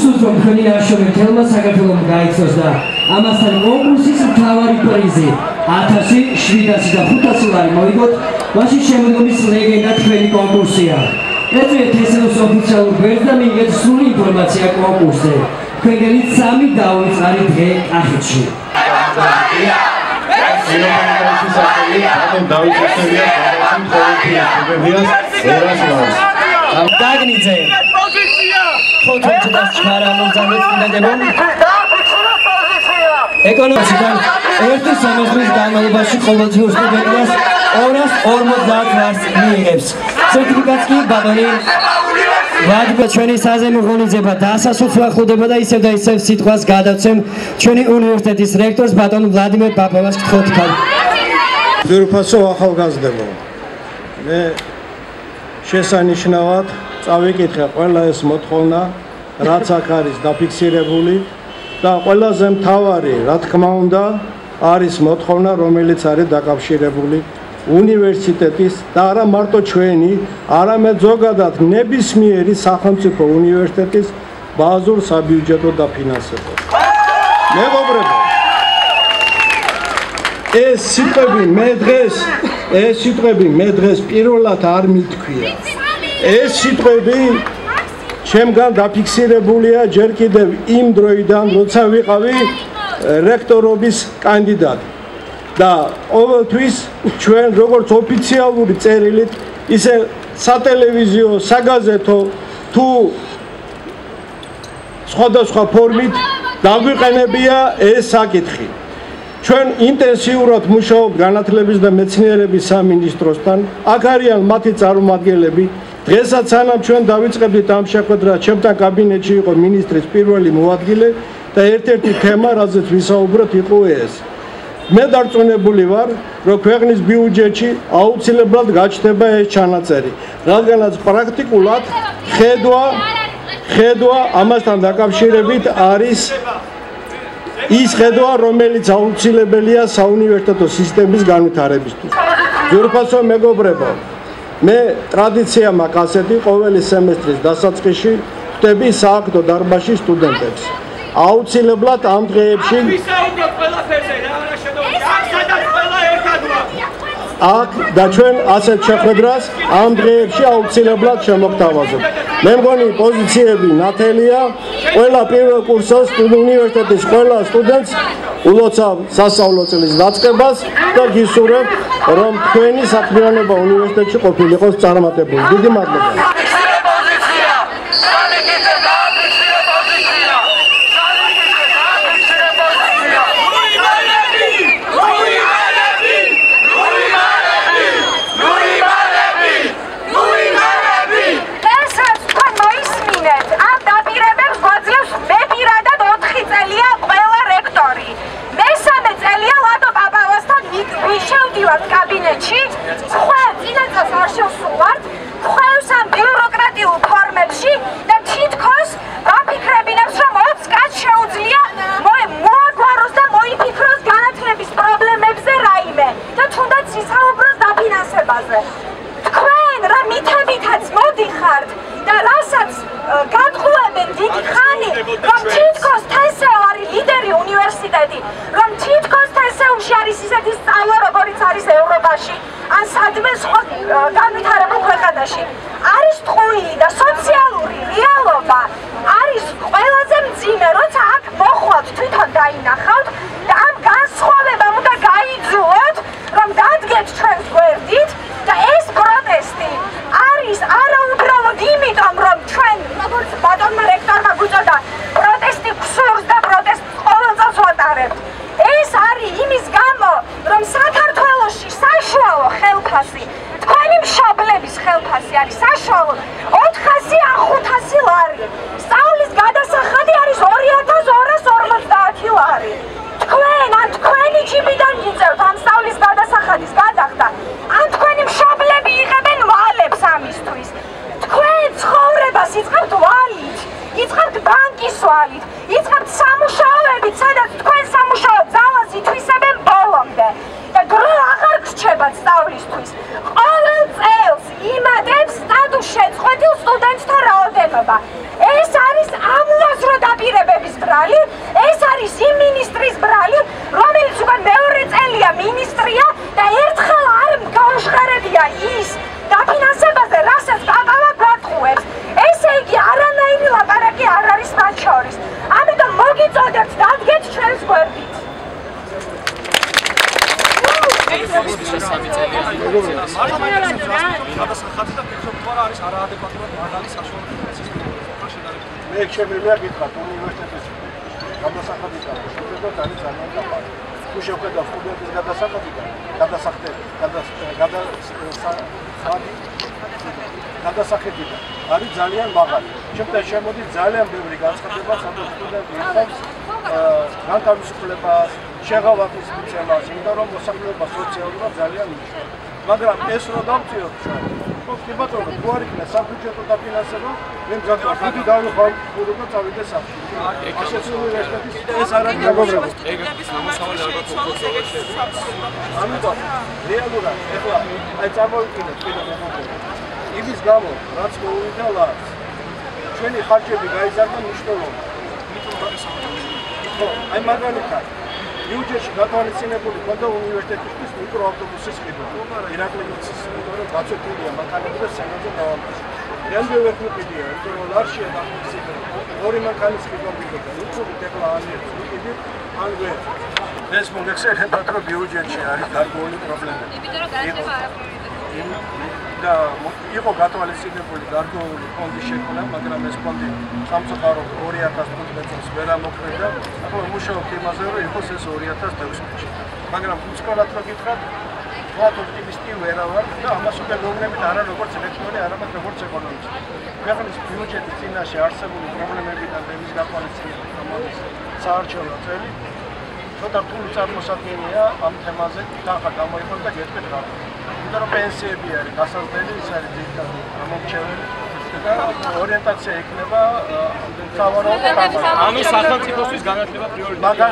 გულისხმობთ რომ თქვენი ნაშრომი მთელმა საქართველომ გაიცნოს და ამასთან კონკურსის მთავარი პრიზი 1705 ლარი მოიგოთ, მაშინ შემდგომის ლეგენდა თქვენი კონკურსია. ეწვიეთ თესლოს ოფიციალურ გვერდს და მიიღეთ სრული ინფორმაცია კონკურსზე. თქვენგელი 3 დაუწყარი დღე კახეთში. დაგნიძე ფოტოჩდას ჩქარა მომძანეს წინდებონ ეკონომიკიდან ერთი სემესტრის განმავლობაში ყოველდღიურ სტუდენტს 250 ლარს მიიღებს. სერტიფიკატს კი ბატონი ვადიმ ჩვენი საზემო ღონისძიება დასასრულს ხვდება და ისევ სიტყვას გადავცემ ჩვენი უნივერსიტეტის რექტორს ბატონ ვლადიმერ პაპოვას გთხოვთ ხარ. ძვირფასო ახალგაზრდებო, მე შესანიშნავად წავიკითხე ყველა ეს მოთხოვნა, რაც აქ არის დაფიქსირებული და ყველაზე მთავარი, რა თქმა უნდა, არის მოთხოვნა, რომელიც არის დაკავშირებული უნივერსიტეტის და არა მარტო ჩვენი, არამედ ზოგადად ნებისმიერი სახელმწიფო უნივერსიტეტის ბაზურ საბიუჯეტო დაფინანსებას. მეგობრებო, ეს სიტყვები მე დღეს პირველად არ მითქვია. ეს სიტყვები ჩემგან დაფიქსირებულია ჯერ კიდევ იმ დროიდან, როცა ვიყავი რექტორობის კანდიდატი. და ყოველთვის ჩვენ როგორც ოფიციალური წერილით, ისე სატელევიზიო, საგაზეთო თუ სხვადასხვა ფორმით დაგვიყენებია ეს საკითხი. ჩვენ ინტენსიურად მუშაობთ განათლების და მეცნიერების სამინისტროსთან, აქ არიან მათი წარმომადგენლები. დღესაც სანამ ჩვენ დავიწყებდით ამ შეხვედრას, ჩემთან კაბინეტში იყო მინისტრის პირველი მოადგილე და ერთ-ერთი თემა, რაზეც ვისაუბროთ, იყო ეს. მე დარწმუნებული ვარ, რომ ქვეყნის ბიუჯეტში აუცილებლად გაჩნდება ეს ჩანაწერი, რადგანაც პრაქტიკულად ხედვა ამასთან დაკავშირებით არის ის ხედვა, რომელიც აუცილებელია საუნივერსიტეტო სისტემის განვითარებისთვის. ძვირფასო მეგობრებო, მე ტრადიცია მაქვს ასეთი, ყოველი სემესტრის დასაწყისში ხვდები სააქტო დარბაზში სტუდენტებს. აუცილებლად ამ დღეებში აქ და ჩვენ ასეთ შეხვედრას ამ დღეებში აუცილებლად შემოგთავაზებთ. მე მგონი პოზიციები ნათელია, ყველა პირველ კურსოს უნივერსიტეტის ყველა სტუდენტს ულოცავ სასწავლო წლის დაწყებას და გისურვებ, რომ თქვენი საქმიანობა უნივერსიტეტში ყოფილიყოს წარმატებული. დიდი მადლობა. კაბინეტში ხვალ წინაწელს არ შევსულვართ, ხვალს ამ ბიუროკრატიულ ფორმებში და თითქოს ვაფიქრებინებს, რომ 20 კაცს შეუძლია მოაგვაროს და მოიფიქროს განათლების პრობლემებზე რაიმე და თუნდაც ისაუბროს დაფინანსებაზე. თქვენ რა მითებითაც მოდიხართ და რასაც გატყუებენ დიდი ხანი, რომ თითქოს თესეო არის ლიდერი უნივერსიტეტი, რომ თითქოს თესეულში არის ისეთი სწავლა, როგორც არის ევროპაში, ან სადმე სხვა განვითარებულ ქვეყანაში. არის ტყუილი და სოციალური რეალობა არის ყველაზე მძიმე, როცა აქ მოხვალთ, თვითონ დაინახავთ და ამ განსხვავებამ უნდა გაიძულოთ, რომ დადგეთ ჩვენს გვერდით და ეს პროტესტი არის არაუბრალოდ იმიტომ, რომ ჩვენ, როგორც ბატონმა რექტორმა გვიწოდა, პროტესტი გსურს და პროტესტს ყოველ წელს ვატარებთ. ეს არის იმის გამო, რომ საქართველოში საშუალო ხელფასი, თქვენი მშობლების ხელფასი არის საშუალო 400 ან 500 ლარი. სწავლის გადასახადი არის 2250 ლარი. თქვენ ან თქვენი ჯიბიდან გიწევთ ამ სწავლის გადასახადის გადახდა, ან თქვენი მშობლები იღებენ ვალებს ამისთვის. თქვენ ცხოვრებას იწყებთ ვალით, იწყებთ ბანკის ვალით, იწყებთ სამუშაოებით, სადაც თქვენ სამუშაო ძალას ითვისებენ ბოლომდე და დრო აღარ გრჩებათ სწავლისთვის. ყოველ წელს იმატებს სტატუს შეწყვეტილ სტუდენტთა რაოდენობა. ეს არის ამლოს რო გადასახადი და ფიქრობ თუ არა არის არაადეკვატურად მაღალი საშუალო სისტემა შედარებით. მე შემიძლია გითხრათ უნივერსიტეტის გადასახადიდან შეხედოთ არის ძალიან დაბალი. თუ შევხედავ სტუდენტის გადასახადიდან გადასახედიდან არის ძალიან მაღალი. შემდგომ შემოდის ძალიან ბევრი განცხადება, სადაც სტუდენტი იხობს განთავისუფლებას, შეღავათის მიცემას, იმიტომ რომ მოსახლეობა სოციალურად ძალიან მნიშვნელოვანია. მაგრამ ეს რო დავწიოთ ჩვენ, კი ბატონო, თუ არ იქნება საბიუჯეტო დაფინანსება, მე მგონია დიდი დავიხმაურებ და წავიდე სახლში. ასეთი უნივერსიტეტის ეს არ არის მეგობრებო. ეგრეთის გამოსავალი ალბათ უბრალოდ შეიძლება. ამიტომ რეალურად ეხლა აი წარმოვიდგინეთ კიდევ მეგობრებო. იმის გამო, რაც მოვიდა ლაც, ჩვენი ხარჯები გაიზარდა მნიშვნელოვნად. ხო, აი მაგალითად იუჯეში გათვალისწინებული ქონდა უნივერსიტეტისთვის მიკროავტობუსის ყიდვა. ირაკლიანის რომ გაწყვეტილია მანქანები და სენაზე დავამტკიცე. რამდენი ვერტი ყიდია, იმიტომ რომ არ შეადახმისება. ორი მანქანის ყიდვა მიგება. უცებ ეხლა არის ყიდი, ან ვერ. ეს მოგეხსენებათ რომ იუჯეში არის გარკვეული პრობლემები. იმიტომ რომ გაჩება არაფერი. და იყო გათვალისწინებული გარკვეული ფონდი შექმნა, მაგრამ ეს ფონდი სამწუხაროდ 2015 წელს ვერ ამოქმედა. ახლა მუშაობთ იმაზე, რომ იყოს ეს 2016-ში. მაგრამ უცხოელად რო გითხრათ, ვთქვათ ოპტიმისტი ვერა ვარ და ამას უკვე გეუბნებით არა როგორც ლექტორი, არამედ როგორც ეკონომისტი. ქვეყნის ბიუჯეტის წინაშე არსებული პრობლემებიდან და მის გათვალისწინებით, რომელიც საარჩევნო წელი ცოტა რთული წარმოსადგენია ამ თემაზე თანხა გამოიყო და გეტყვით რა. იმიტომ რომ პენსიები არის გასაზრდელი, ის არის ძირითადი ამომრჩეველი და ორიენტაცია იქნება სავარაუდო. ანუ სახელმწიფოსთვის განათლება პრიორიტეტია.